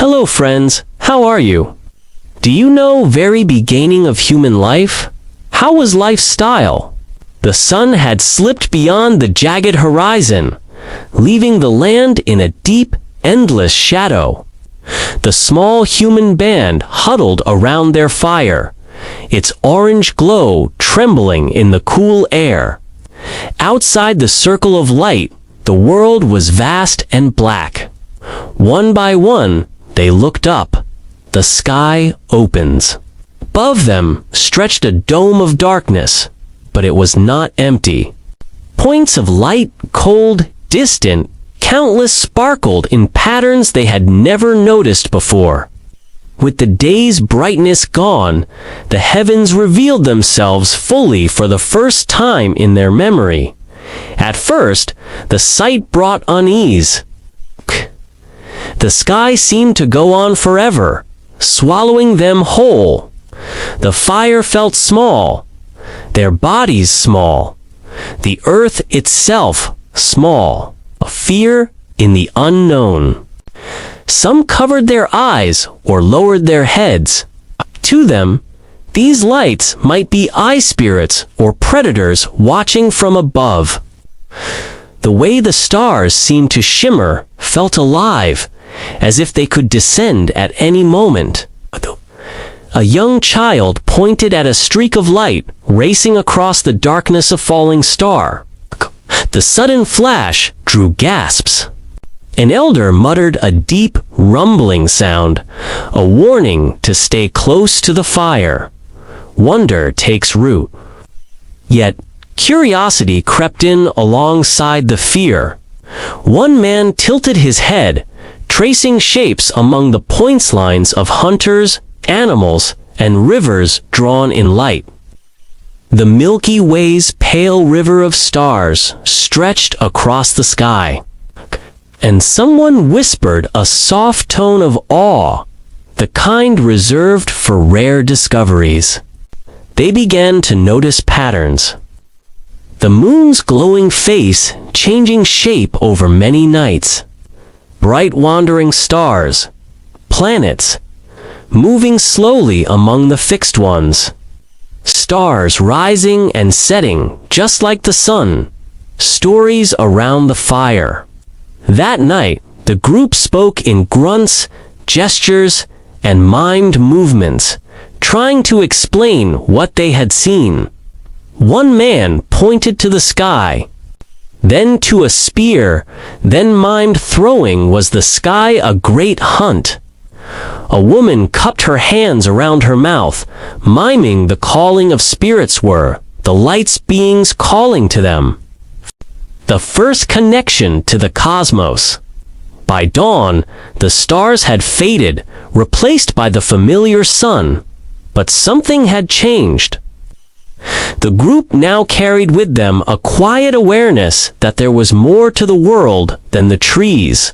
Hello friends, how are you? Do you know very beginning of human life? How was life's style? The sun had slipped beyond the jagged horizon, leaving the land in a deep, endless shadow. The small human band huddled around their fire, its orange glow trembling in the cool air. Outside the circle of light, the world was vast and black. One by one, they looked up. The sky opens. Above them stretched a dome of darkness, but it was not empty. Points of light, cold, distant, countless sparkled in patterns they had never noticed before. With the day's brightness gone, the heavens revealed themselves fully for the first time in their memory. At first, the sight brought unease. The sky seemed to go on forever, swallowing them whole. The fire felt small, their bodies small, the earth itself small, a fear in the unknown. Some covered their eyes or lowered their heads. To them, these lights might be eye spirits or predators watching from above. The way the stars seemed to shimmer felt alive, as if they could descend at any moment. A young child pointed at a streak of light racing across the darkness of a falling star. The sudden flash drew gasps. An elder muttered a deep, rumbling sound, a warning to stay close to the fire. Wonder takes root. Yet, curiosity crept in alongside the fear. One man tilted his head, tracing shapes among the point lines of hunters, animals, and rivers drawn in light. The Milky Way's pale river of stars stretched across the sky. And someone whispered a soft tone of awe, the kind reserved for rare discoveries. They began to notice patterns. The moon's glowing face changing shape over many nights. Bright wandering stars, planets, moving slowly among the fixed ones. Stars rising and setting just like the sun. Stories around the fire. That night, the group spoke in grunts, gestures, and mimed movements, trying to explain what they had seen. One man pointed to the sky, then to a spear, then mimed throwing was the sky a great hunt. A woman cupped her hands around her mouth, miming the calling of spirits were, the light's beings calling to them. The first connection to the cosmos. By dawn, the stars had faded, replaced by the familiar sun, but something had changed. The group now carried with them a quiet awareness that there was more to the world than the trees,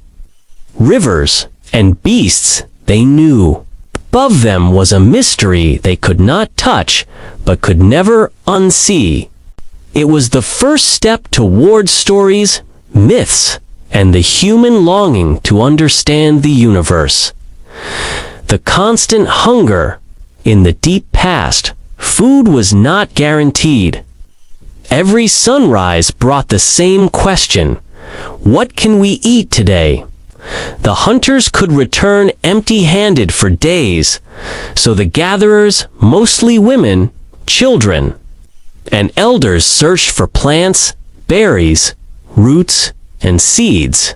rivers, and beasts they knew. Above them was a mystery they could not touch, but could never unsee. It was the first step toward stories, myths, and the human longing to understand the universe. The constant hunger. In the deep past, food was not guaranteed. Every sunrise brought the same question: what can we eat today? The hunters could return empty-handed for days, so the gatherers, mostly women, children, and elders searched for plants, berries, roots, and seeds.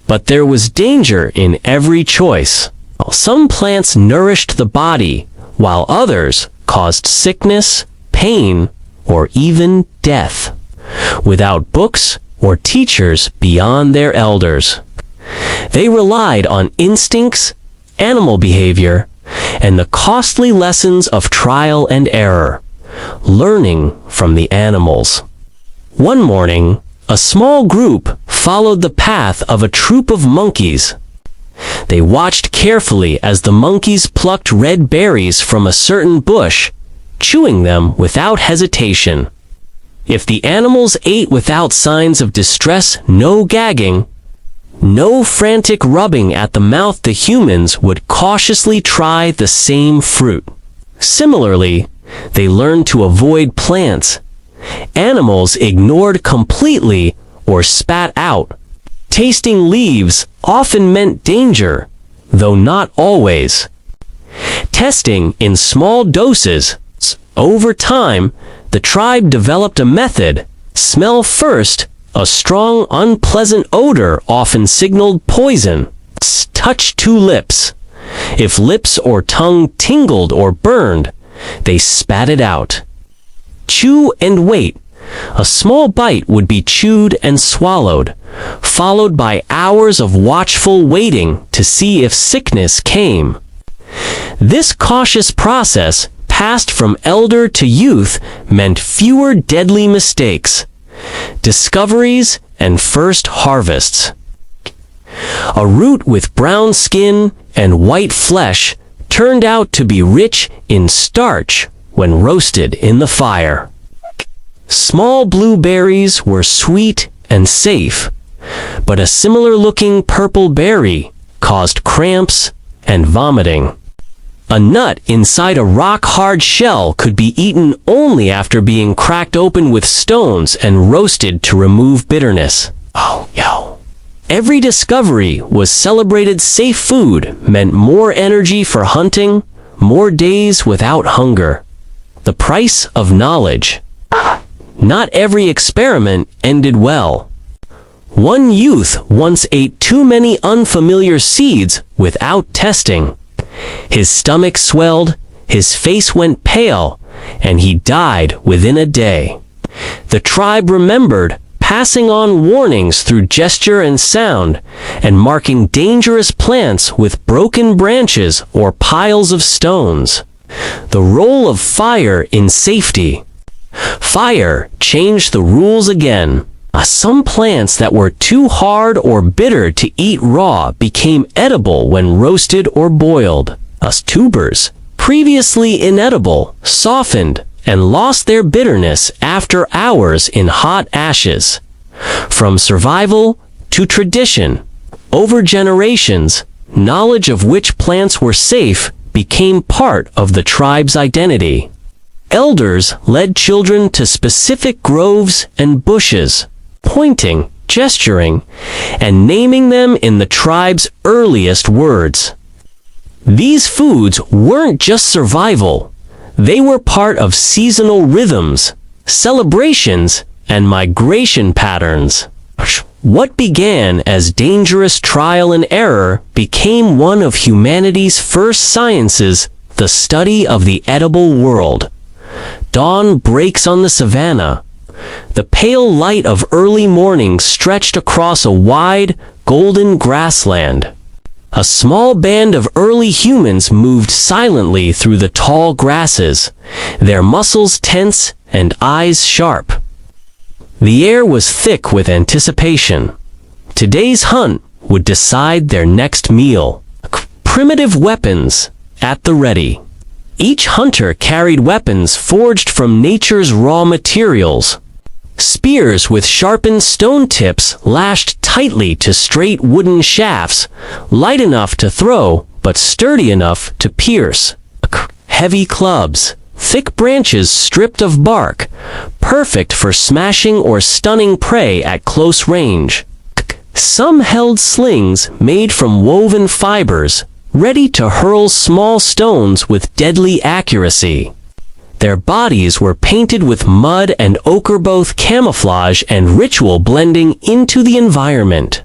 But there was danger in every choice. Some plants nourished the body, while others caused sickness, pain, or even death, without books or teachers beyond their elders. They relied on instincts, animal behavior, and the costly lessons of trial and error, learning from the animals. One morning, a small group followed the path of a troop of monkeys. They watched carefully as the monkeys plucked red berries from a certain bush, chewing them without hesitation. If the animals ate without signs of distress, no gagging, No frantic rubbing at the mouth. The humans would cautiously try the same fruit. Similarly, they learned to avoid plants. Animals ignored completely or spat out. Tasting leaves often meant danger, though not always. Testing in small doses. Over time, the tribe developed a method. Smell first. A strong, unpleasant odor often signaled poison. Touch two lips. If lips or tongue tingled or burned, they spat it out. Chew and wait. A small bite would be chewed and swallowed, followed by hours of watchful waiting to see if sickness came. This cautious process, passed from elder to youth, meant fewer deadly mistakes, discoveries, and first harvests. A root with brown skin and white flesh turned out to be rich in starch when roasted in the fire. Small blueberries were sweet and safe, but a similar-looking purple berry caused cramps and vomiting. A nut inside a rock-hard shell could be eaten only after being cracked open with stones and roasted to remove bitterness. Every discovery was celebrated. Safe food meant more energy for hunting, more days without hunger. The price of knowledge. Not every experiment ended well. One youth once ate too many unfamiliar seeds without testing. His stomach swelled, his face went pale, and he died within a day. The tribe remembered, passing on warnings through gesture and sound, and marking dangerous plants with broken branches or piles of stones. The role of fire in safety. Fire changed the rules again. Some plants that were too hard or bitter to eat raw became edible when roasted or boiled. Tubers, previously inedible, softened and lost their bitterness after hours in hot ashes. From survival to tradition, over generations, knowledge of which plants were safe became part of the tribe's identity. Elders led children to specific groves and bushes, pointing, gesturing, and naming them in the tribe's earliest words. These foods weren't just survival. They were part of seasonal rhythms, celebrations, and migration patterns. What began as dangerous trial and error became one of humanity's first sciences, the study of the edible world. Dawn breaks on the savannah. The pale light of early morning stretched across a wide, golden grassland. A small band of early humans moved silently through the tall grasses, their muscles tense and eyes sharp. The air was thick with anticipation. Today's hunt would decide their next meal. Primitive weapons at the ready. Each hunter carried weapons forged from nature's raw materials. Spears with sharpened stone tips lashed tightly to straight wooden shafts, light enough to throw, but sturdy enough to pierce. Heavy clubs, thick branches stripped of bark, perfect for smashing or stunning prey at close range. Some held slings made from woven fibers, ready to hurl small stones with deadly accuracy. Their bodies were painted with mud and ochre, both camouflage and ritual blending into the environment.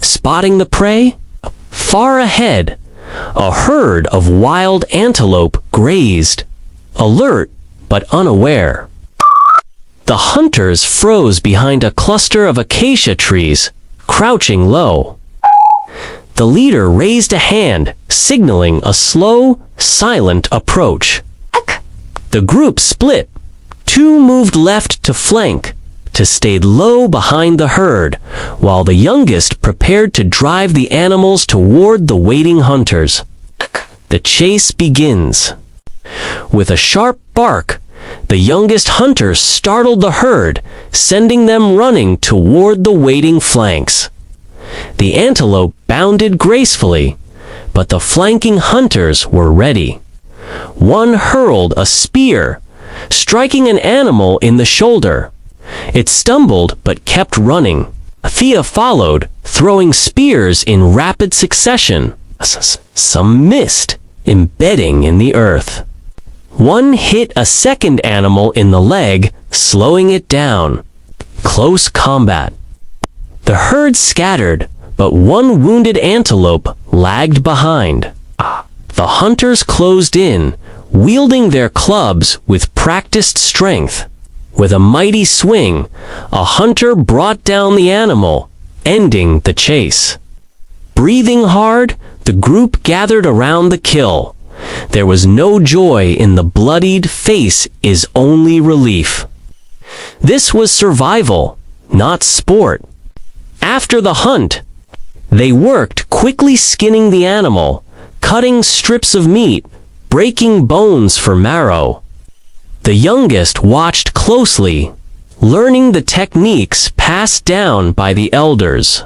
Spotting the prey? Far ahead, a herd of wild antelope grazed, alert but unaware. The hunters froze behind a cluster of acacia trees, crouching low. The leader raised a hand, signaling a slow, silent approach. The group split. Two moved left to flank, to stay low behind the herd, while the youngest prepared to drive the animals toward the waiting hunters. The chase begins. With a sharp bark, the youngest hunter startled the herd, sending them running toward the waiting flanks. The antelope bounded gracefully, but the flanking hunters were ready. One hurled a spear, striking an animal in the shoulder. It stumbled but kept running. Thea followed, throwing spears in rapid succession. Some missed, embedding in the earth. One hit a second animal in the leg, slowing it down. Close combat. The herd scattered, but one wounded antelope lagged behind. The hunters closed in, wielding their clubs with practiced strength. With a mighty swing, a hunter brought down the animal, ending the chase. Breathing hard, the group gathered around the kill. There was no joy in the bloodied face, is only relief. This was survival, not sport. After the hunt, they worked quickly skinning the animal, cutting strips of meat, breaking bones for marrow. The youngest watched closely, learning the techniques passed down by the elders.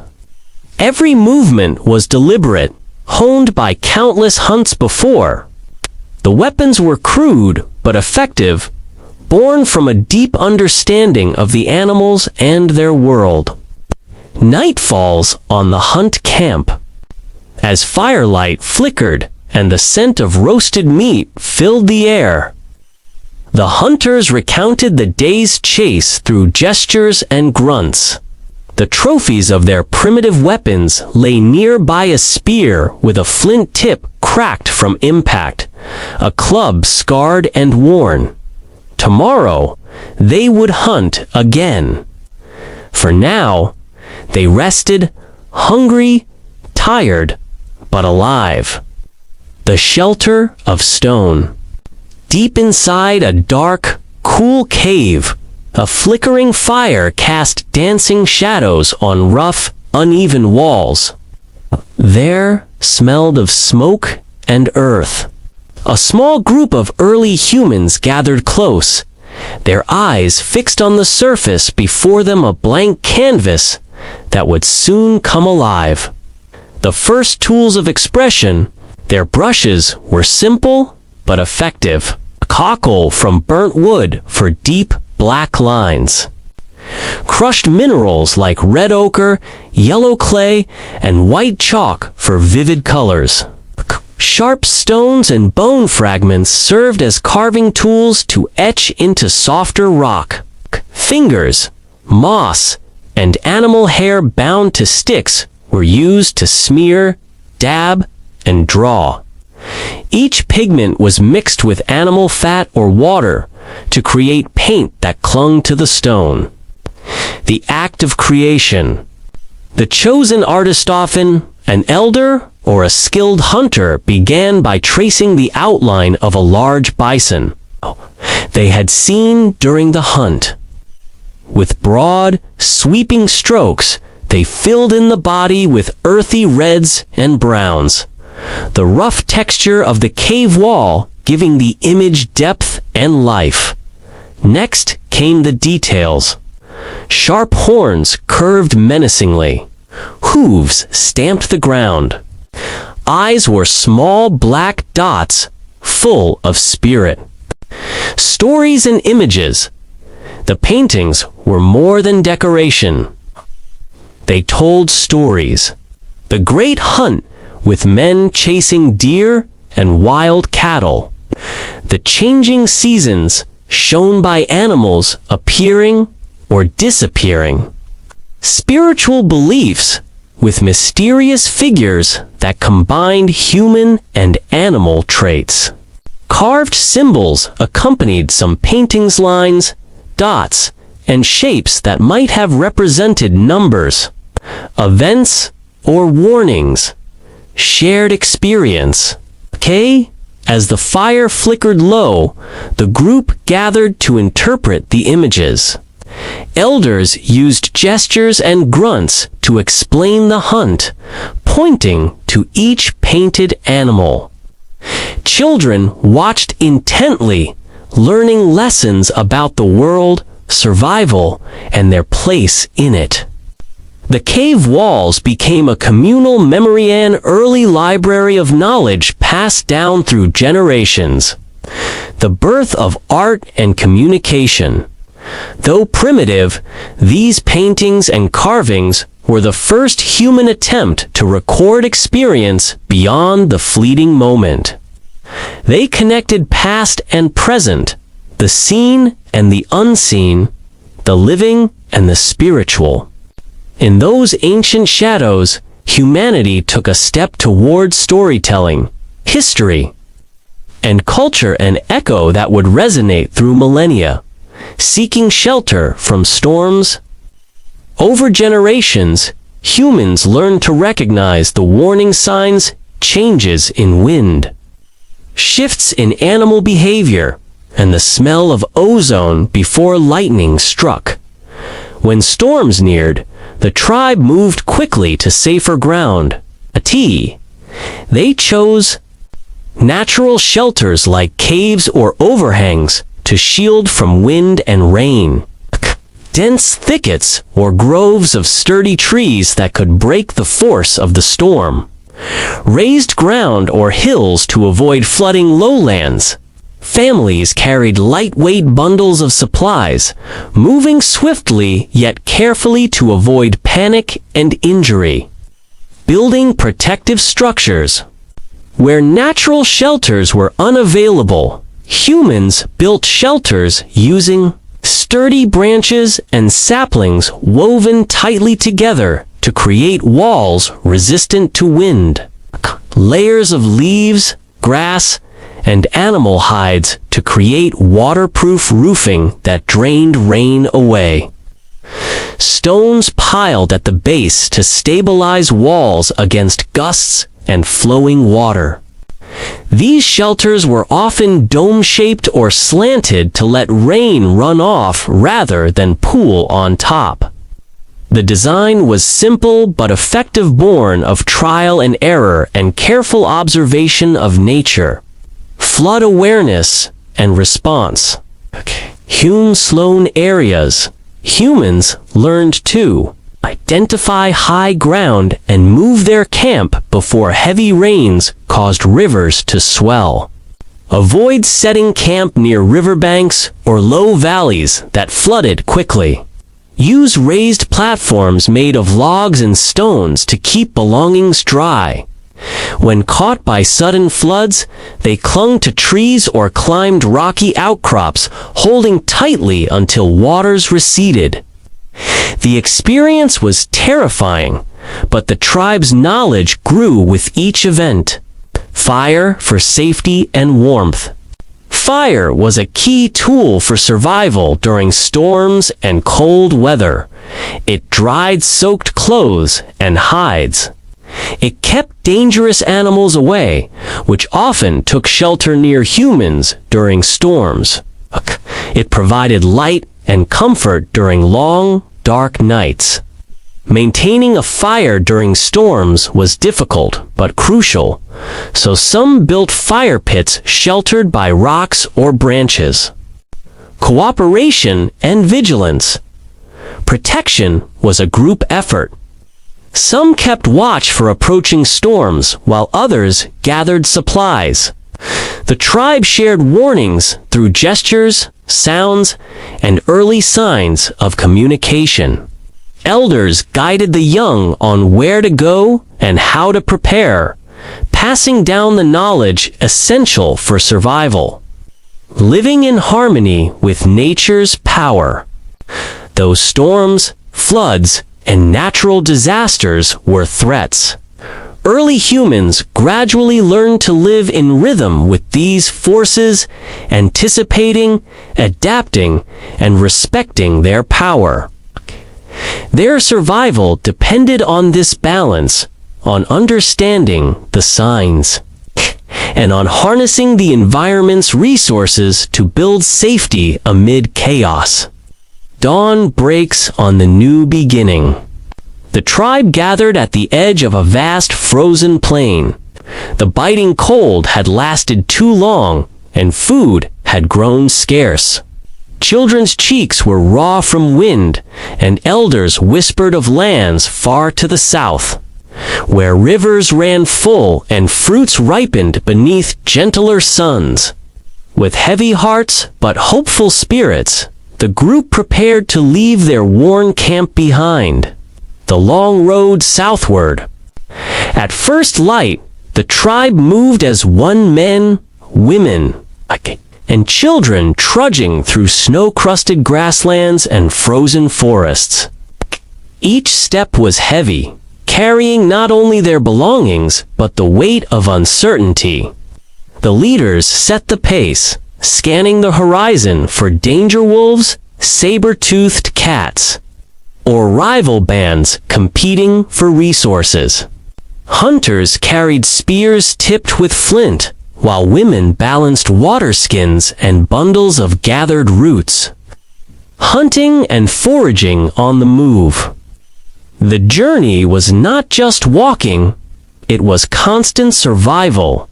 Every movement was deliberate, honed by countless hunts before. The weapons were crude but effective, born from a deep understanding of the animals and their world. Night falls on the hunt camp. As firelight flickered and the scent of roasted meat filled the air, the hunters recounted the day's chase through gestures and grunts. The trophies of their primitive weapons lay nearby: a spear with a flint tip cracked from impact, a club scarred and worn. Tomorrow, they would hunt again. For now, they rested, hungry, tired, but alive. The shelter of stone. Deep inside a dark, cool cave, a flickering fire cast dancing shadows on rough, uneven walls. There smelled of smoke and earth. A small group of early humans gathered close, their eyes fixed on the surface before them, a blank canvas that would soon come alive. The first tools of expression, their brushes, were simple but effective. A cockle from burnt wood for deep black lines. Crushed minerals like red ochre, yellow clay, and white chalk for vivid colors. Sharp stones and bone fragments served as carving tools to etch into softer rock. Fingers, moss, and animal hair bound to sticks were used to smear, dab, and draw. Each pigment was mixed with animal fat or water to create paint that clung to the stone. The act of creation. The chosen artist, often an elder or a skilled hunter, began by tracing the outline of a large bison they had seen during the hunt. With broad, sweeping strokes, they filled in the body with earthy reds and browns, the rough texture of the cave wall giving the image depth and life. Next came the details. Sharp horns curved menacingly. Hooves stamped the ground. Eyes were small black dots, full of spirit. Stories and images. The paintings were more than decoration. They told stories. The great hunt, with men chasing deer and wild cattle. The changing seasons shown by animals appearing or disappearing. Spiritual beliefs with mysterious figures that combined human and animal traits. Carved symbols accompanied some paintings, lines, dots, and shapes that might have represented numbers, events, or warnings. Shared experience. As the fire flickered low, the group gathered to interpret the images. Elders used gestures and grunts to explain the hunt, pointing to each painted animal. Children watched intently, learning lessons about the world, survival, and their place in it. The cave walls became a communal memory, an early library of knowledge passed down through generations. The birth of art and communication. Though primitive, these paintings and carvings were the first human attempt to record experience beyond the fleeting moment. They connected past and present, the seen and the unseen, the living and the spiritual. In those ancient shadows, humanity took a step toward storytelling, history, and culture, an echo that would resonate through millennia, seeking shelter from storms. Over generations, humans learned to recognize the warning signs, changes in wind, shifts in animal behavior, and the smell of ozone before lightning struck. When storms neared, the tribe moved quickly to safer ground. They chose natural shelters like caves or overhangs to shield from wind and rain. Dense thickets or groves of sturdy trees that could break the force of the storm. Raised ground or hills to avoid flooding lowlands. Families carried lightweight bundles of supplies, moving swiftly yet carefully to avoid panic and injury. Building protective structures. Where natural shelters were unavailable, humans built shelters using sturdy branches and saplings woven tightly together to create walls resistant to wind. Layers of leaves, grass, and animal hides to create waterproof roofing that drained rain away. Stones piled at the base to stabilize walls against gusts and flowing water. These shelters were often dome-shaped or slanted to let rain run off rather than pool on top. The design was simple but effective, born of trial and error and careful observation of nature. Flood awareness and response. Hewn-slown areas. Humans learned to identify high ground and move their camp before heavy rains caused rivers to swell. Avoid setting camp near riverbanks or low valleys that flooded quickly. Use raised platforms made of logs and stones to keep belongings dry. When caught by sudden floods, they clung to trees or climbed rocky outcrops, holding tightly until waters receded. The experience was terrifying, but the tribe's knowledge grew with each event. Fire for safety and warmth. Fire was a key tool for survival during storms and cold weather. It dried soaked clothes and hides. It kept dangerous animals away, which often took shelter near humans during storms. It provided light and comfort during long, dark nights. Maintaining a fire during storms was difficult but crucial, so some built fire pits sheltered by rocks or branches. Cooperation and vigilance. Protection was a group effort. Some kept watch for approaching storms, while others gathered supplies. The tribe shared warnings through gestures, sounds, and early signs of communication. Elders guided the young on where to go and how to prepare, passing down the knowledge essential for survival. Living in harmony with nature's power. Though storms, floods, and natural disasters were threats, early humans gradually learned to live in rhythm with these forces, anticipating, adapting, and respecting their power. Their survival depended on this balance, on understanding the signs, and on harnessing the environment's resources to build safety amid chaos. Dawn breaks on the new beginning. The tribe gathered at the edge of a vast frozen plain. The biting cold had lasted too long, and food had grown scarce. Children's cheeks were raw from wind, and elders whispered of lands far to the south, where rivers ran full and fruits ripened beneath gentler suns. With heavy hearts but hopeful spirits, the group prepared to leave their worn camp behind. The long road southward. At first light, the tribe moved as one, men, women, and children trudging through snow-crusted grasslands and frozen forests. Each step was heavy, carrying not only their belongings, but the weight of uncertainty. The leaders set the pace, scanning the horizon for danger wolves, saber-toothed cats, or rival bands competing for resources. Hunters carried spears tipped with flint, while women balanced water skins and bundles of gathered roots. Hunting and foraging on the move. The journey was not just walking, it was constant survival.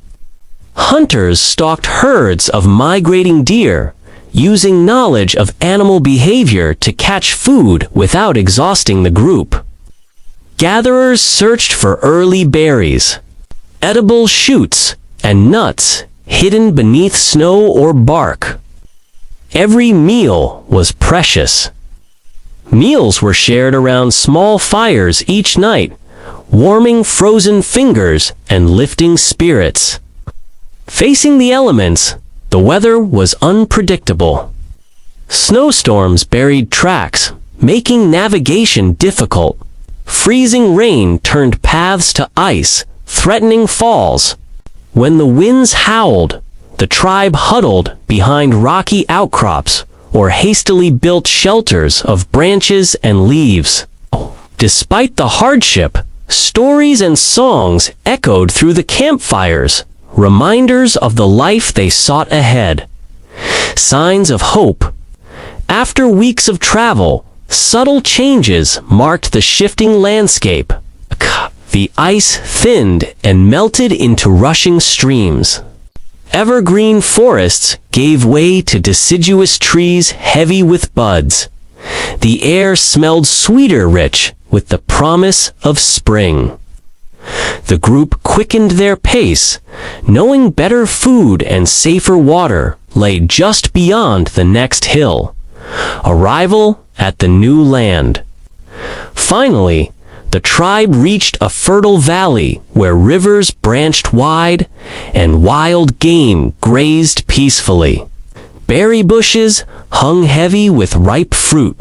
Hunters stalked herds of migrating deer, using knowledge of animal behavior to catch food without exhausting the group. Gatherers searched for early berries, edible shoots, and nuts hidden beneath snow or bark. Every meal was precious. Meals were shared around small fires each night, warming frozen fingers and lifting spirits. Facing the elements, the weather was unpredictable. Snowstorms buried tracks, making navigation difficult. Freezing rain turned paths to ice, threatening falls. When the winds howled, the tribe huddled behind rocky outcrops or hastily built shelters of branches and leaves. Despite the hardship, stories and songs echoed through the campfires, reminders of the life they sought ahead. Signs of hope. After weeks of travel, subtle changes marked the shifting landscape. The ice thinned and melted into rushing streams. Evergreen forests gave way to deciduous trees heavy with buds. The air smelled sweeter rich with the promise of spring. The group quickened their pace, knowing better food and safer water lay just beyond the next hill. Arrival at the new land. Finally, the tribe reached a fertile valley where rivers branched wide and wild game grazed peacefully. Berry bushes hung heavy with ripe fruit,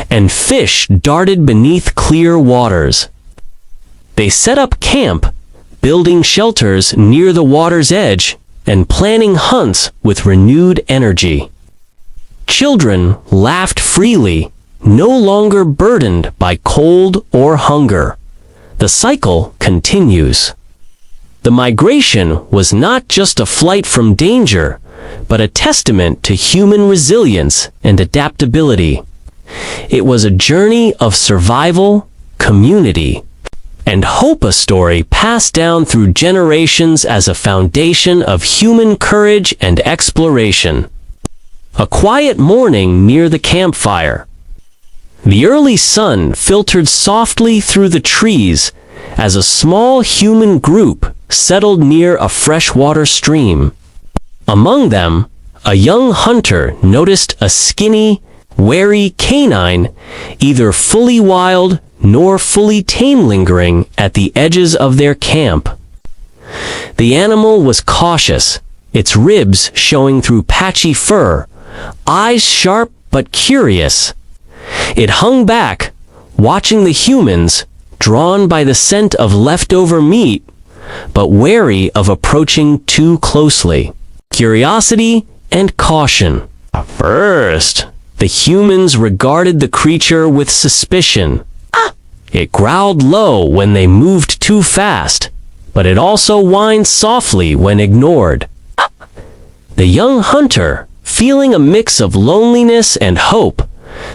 and fish darted beneath clear waters. They set up camp, building shelters near the water's edge and planning hunts with renewed energy. Children laughed freely, no longer burdened by cold or hunger. The cycle continues. The migration was not just a flight from danger, but a testament to human resilience and adaptability. It was a journey of survival, community, and hope, a story passed down through generations as a foundation of human courage and exploration. A quiet morning near the campfire. The early sun filtered softly through the trees as a small human group settled near a freshwater stream. Among them, a young hunter noticed a skinny, wary canine, either fully wild nor fully tame, lingering at the edges of their camp. The animal was cautious, its ribs showing through patchy fur, eyes sharp but curious. It hung back, watching the humans, drawn by the scent of leftover meat, but wary of approaching too closely. Curiosity and caution. First, the humans regarded the creature with suspicion. It growled low when they moved too fast, but it also whined softly when ignored. The young hunter, feeling a mix of loneliness and hope,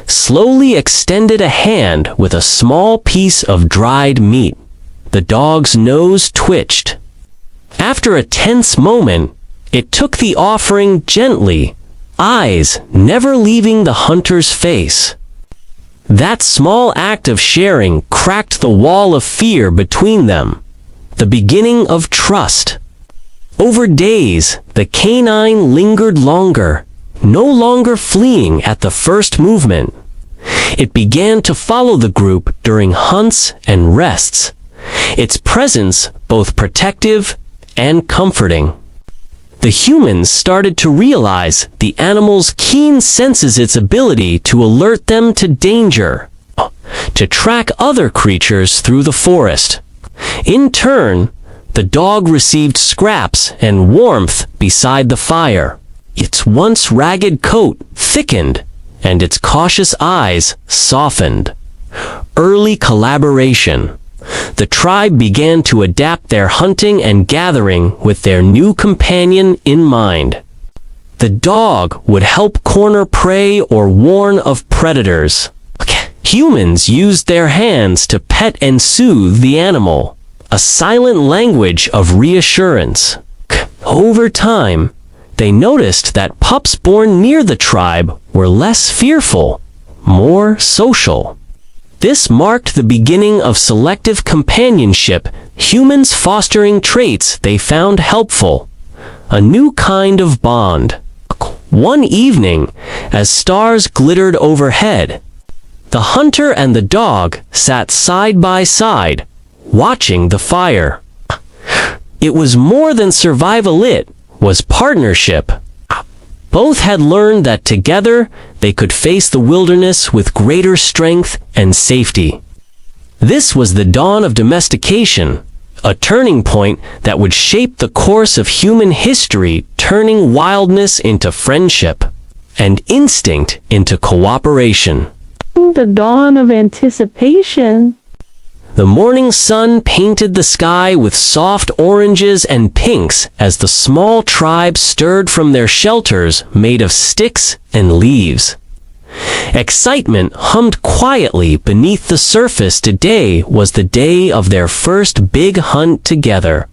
slowly extended a hand with a small piece of dried meat. The dog's nose twitched. After a tense moment, it took the offering gently, eyes never leaving the hunter's face. That small act of sharing cracked the wall of fear between them, the beginning of trust. Over days, the canine lingered longer, no longer fleeing at the first movement. It began to follow the group during hunts and rests, its presence both protective and comforting. The humans started to realize the animal's keen senses its ability to alert them to danger, to track other creatures through the forest. In turn, the dog received scraps and warmth beside the fire. Its once ragged coat thickened, and its cautious eyes softened. Early collaboration. The tribe began to adapt their hunting and gathering with their new companion in mind. The dog would help corner prey or warn of predators. Humans used their hands to pet and soothe the animal, a silent language of reassurance. Over time, they noticed that pups born near the tribe were less fearful, more social. This marked the beginning of selective companionship, humans fostering traits they found helpful. A new kind of bond. One evening, as stars glittered overhead, the hunter and the dog sat side by side, watching the fire. It was more than survival, it was partnership. Both had learned that together they could face the wilderness with greater strength and safety. This was the dawn of domestication, a turning point that would shape the course of human history, turning wildness into friendship and instinct into cooperation. The dawn of anticipation. The morning sun painted the sky with soft oranges and pinks as the small tribe stirred from their shelters made of sticks and leaves. Excitement hummed quietly beneath the surface. Today was the day of their first big hunt together.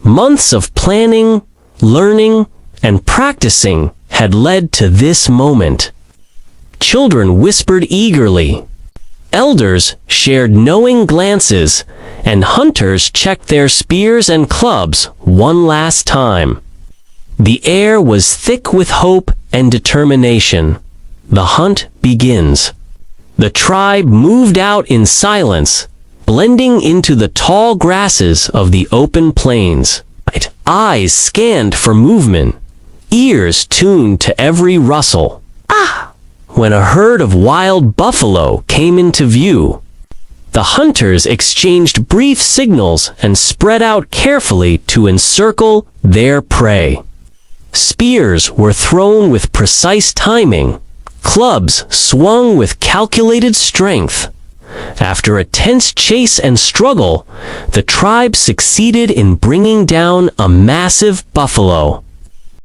Months of planning, learning, and practicing had led to this moment. Children whispered eagerly. Elders shared knowing glances, and hunters checked their spears and clubs one last time. The air was thick with hope and determination. The hunt begins. The tribe moved out in silence, blending into the tall grasses of the open plains. Eyes scanned for movement, ears tuned to every rustle. When a herd of wild buffalo came into view, the hunters exchanged brief signals and spread out carefully to encircle their prey. Spears were thrown with precise timing, clubs swung with calculated strength. After a tense chase and struggle, the tribe succeeded in bringing down a massive buffalo.